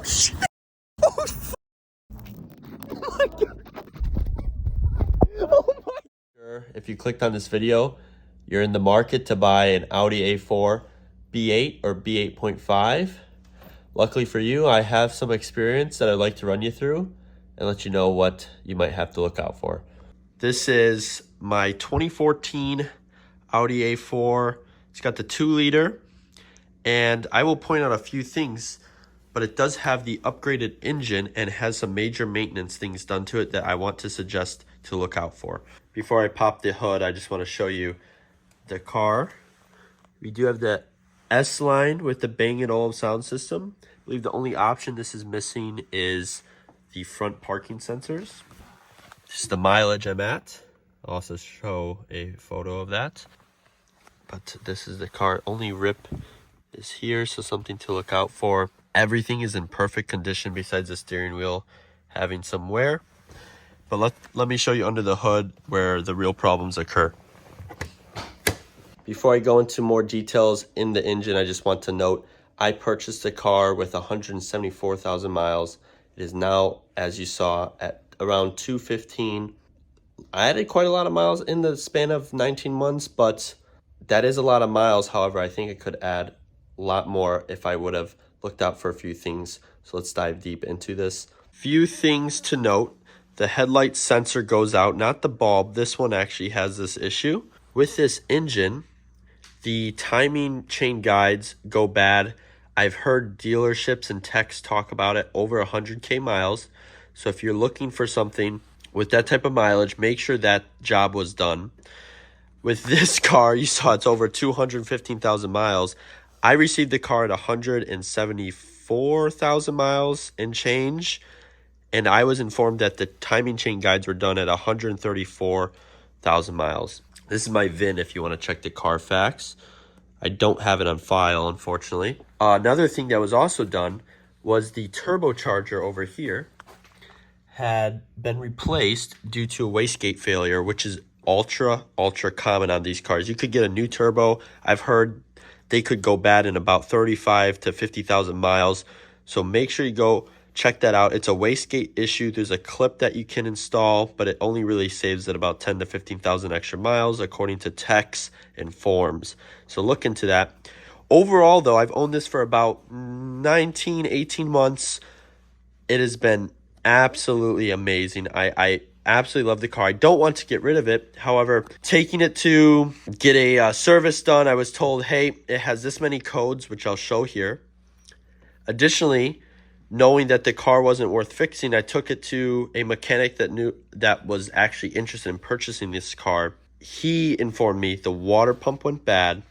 shit! Oh, my God. Oh my. If you clicked on this video, you're in the market to buy an Audi A4 B8 or B8.5. Luckily for you, I have some experience that I'd like to run you through and let you know what you might have to look out for. This is my 2014 Audi A4. It's got the 2-liter, and I will point out a few things, but it does have the upgraded engine and has some major maintenance things done to it that I want to suggest to look out for. Before I pop the hood, I just want to show you the car. We do have the S-Line with the Bang & Olufsen sound system. I believe the only option this is missing is the front parking sensors. This is the mileage I'm at. I'll also show a photo of that. But this is the car. Only rip is here, so something to look out for. Everything is in perfect condition besides the steering wheel having some wear. But let me show you under the hood where the real problems occur. Before I go into more details in the engine, I just want to note I purchased the car with 174,000 miles. It is now, as you saw, at around 215. I added quite a lot of miles in the span of 19 months, but that is a lot of miles. However, I think it could add a lot more if I would have looked out for a few things. So let's dive deep into this. Few things to note. The headlight sensor goes out, not the bulb. This one actually has this issue. With this engine, the timing chain guides go bad. I've heard dealerships and techs talk about it over 100K miles. So if you're looking for something with that type of mileage, make sure that job was done. With this car, you saw it's over 215,000 miles. I received the car at 174,000 miles and change. And I was informed that the timing chain guides were done at 134,000 miles. This is my VIN if you want to check the Carfax. I don't have it on file, unfortunately. Another thing that was also done was the turbocharger over here had been replaced due to a wastegate failure, which is ultra common on these cars. You could get a new turbo. I've heard they could go bad in about 35 to 50,000 miles. So make sure you go check that out. It's a wastegate issue. There's a clip that you can install, but it only really saves it about 10 to 15,000 extra miles according to techs and forums. So look into that. Overall, though, I've owned this for about 18 months. It has been absolutely amazing. I absolutely love the car. I don't want to get rid of it. However, taking it to get a service done, I was told, hey, it has this many codes, which I'll show here. Additionally, knowing that the car wasn't worth fixing, I took it to a mechanic that was actually interested in purchasing this car. He informed me the water pump went bad.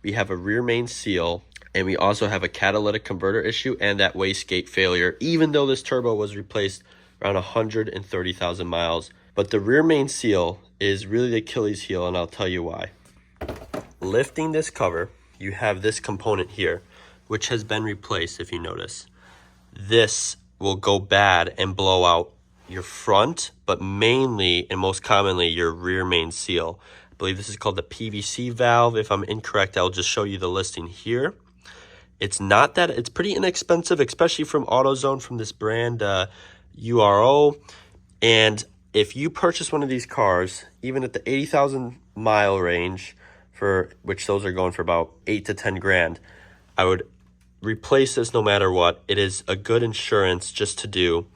We have a rear main seal, and we also have a catalytic converter issue and that wastegate failure, even though this turbo was replaced around 130,000 miles. But the rear main seal is really the Achilles heel, and I'll tell you why. Lifting this cover, you have this component here, which has been replaced, if you notice. This will go bad and blow out your front, but mainly and most commonly your rear main seal. I believe this is called the PVC valve. If I'm incorrect, I'll just show you the listing here. It's not that, it's pretty inexpensive, especially from AutoZone, from this brand URO. And if you purchase one of these cars, even at the 80,000 mile range, for which those are going for about 8 to 10 grand, I would replace this no matter what. It is a good insurance just to do.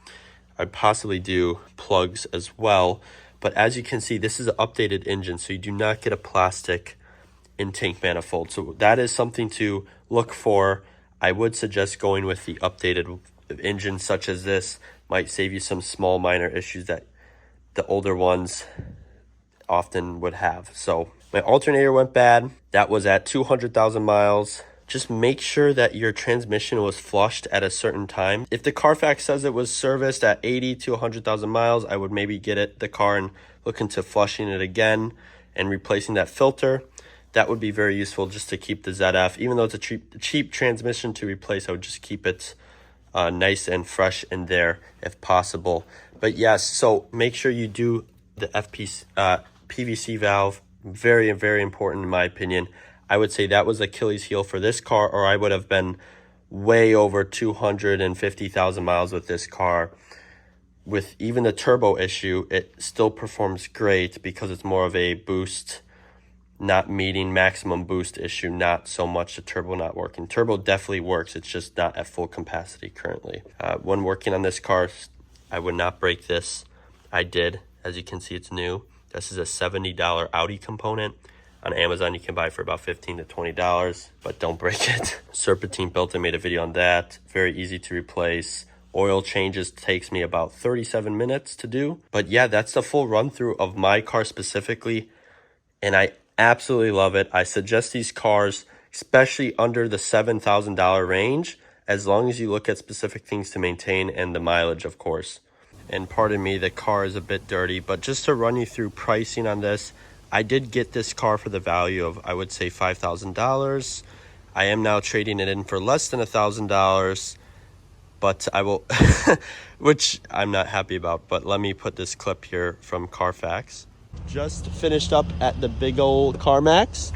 I'd possibly do plugs as well. But as you can see, this is an updated engine, so you do not get a plastic in-tank manifold. So that is something to look for. I would suggest going with the updated engine such as this. Might save you some small minor issues that the older ones often would have. So my alternator went bad. That was at 200,000 miles. Just make sure that your transmission was flushed at a certain time. If the Carfax says it was serviced at 80 to 100,000 miles, I would maybe get the car and look into flushing it again and replacing that filter. That would be very useful just to keep the ZF. Even though it's a cheap transmission to replace, I would just keep it nice and fresh in there if possible. But yes, so make sure you do the PVC valve. Very, very important in my opinion. I would say that was Achilles heel for this car, or I would have been way over 250,000 miles with this car. With even the turbo issue, it still performs great because it's more of a boost, not meeting maximum boost issue, not so much the turbo not working. Turbo definitely works, it's just not at full capacity currently. When working on this car, I would not break this. I did. As you can see, it's new. This is a $70 Audi component. On Amazon, you can buy it for about $15 to $20, but don't break it. Serpentine built and made a video on that. Very easy to replace. Oil changes takes me about 37 minutes to do. But yeah, that's the full run through of my car specifically. And I absolutely love it. I suggest these cars, especially under the $7,000 range, as long as you look at specific things to maintain and the mileage, of course. And pardon me, the car is a bit dirty, but just to run you through pricing on this, I did get this car for the value of, I would say, $5,000. I am now trading it in for less than $1,000, but I will, which I'm not happy about, but let me put this clip here from Carfax. Just finished up at the big old CarMax.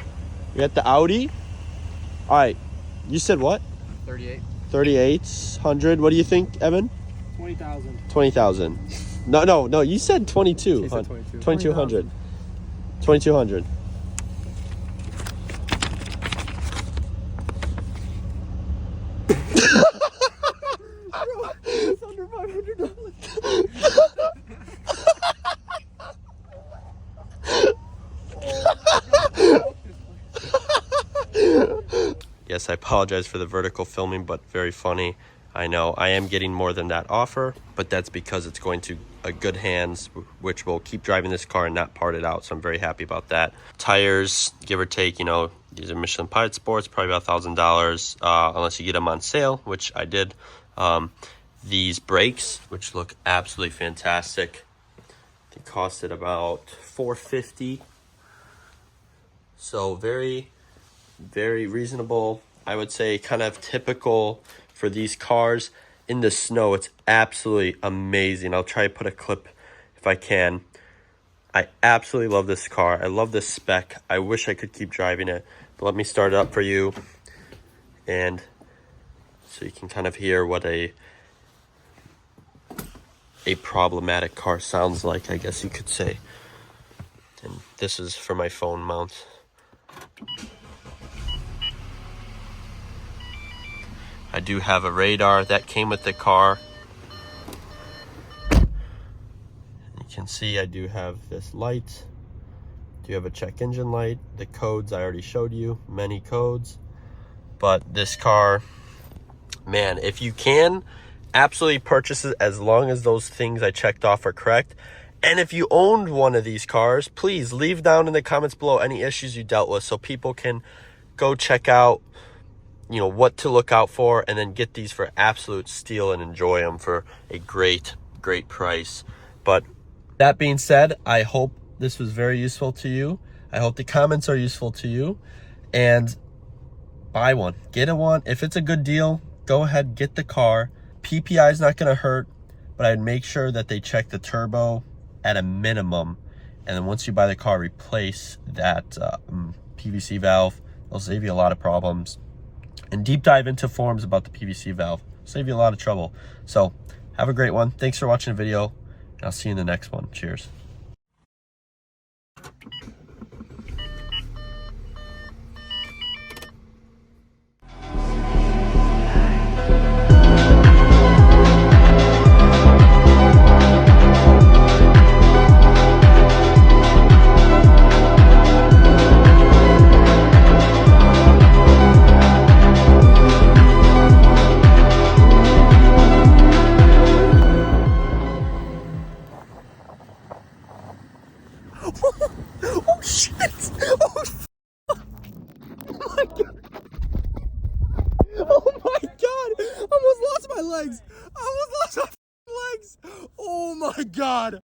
We're at the Audi. All right, you said what? 3,800. What do you think, Evan? 20,000. 20,000. No, you said 22. 2,200. 2,200. It's under $500. Yes, I apologize for the vertical filming, but very funny. I know I am getting more than that offer, but that's because it's going to good hands, which will keep driving this car and not part it out. So I'm very happy about that. Tires, give or take, you know, these are Michelin Pilot Sports, probably about $1,000, unless you get them on sale, which I did. These brakes, which look absolutely fantastic, they costed about $450. So very, very reasonable. I would say kind of typical for these cars. In the snow, it's absolutely amazing. I'll try to put a clip if I can. I absolutely love this car. I love this spec. I wish I could keep driving it, but let me start it up for you, and so you can kind of hear what a problematic car sounds like, I guess you could say. And this is for my phone mount. I do have a radar that came with the car. You can see I do have this light. Do have a check engine light. The codes I already showed you, many codes. But this car, man, if you can, absolutely purchase it as long as those things I checked off are correct. And if you owned one of these cars, please leave down in the comments below any issues you dealt with so people can go check out, you know, what to look out for, and then get these for absolute steal and enjoy them for a great price. But that being said, I hope this was very useful to you. I hope the comments are useful to you, and buy one, get a one. If it's a good deal, go ahead, get the car. PPI is not going to hurt, but I'd make sure that they check the turbo at a minimum, and then once you buy the car, replace that PVC valve. It'll save you a lot of problems. And deep dive into forums about the PVC valve. Save you a lot of trouble. So have a great one. Thanks for watching the video, and I'll see you in the next one. Cheers.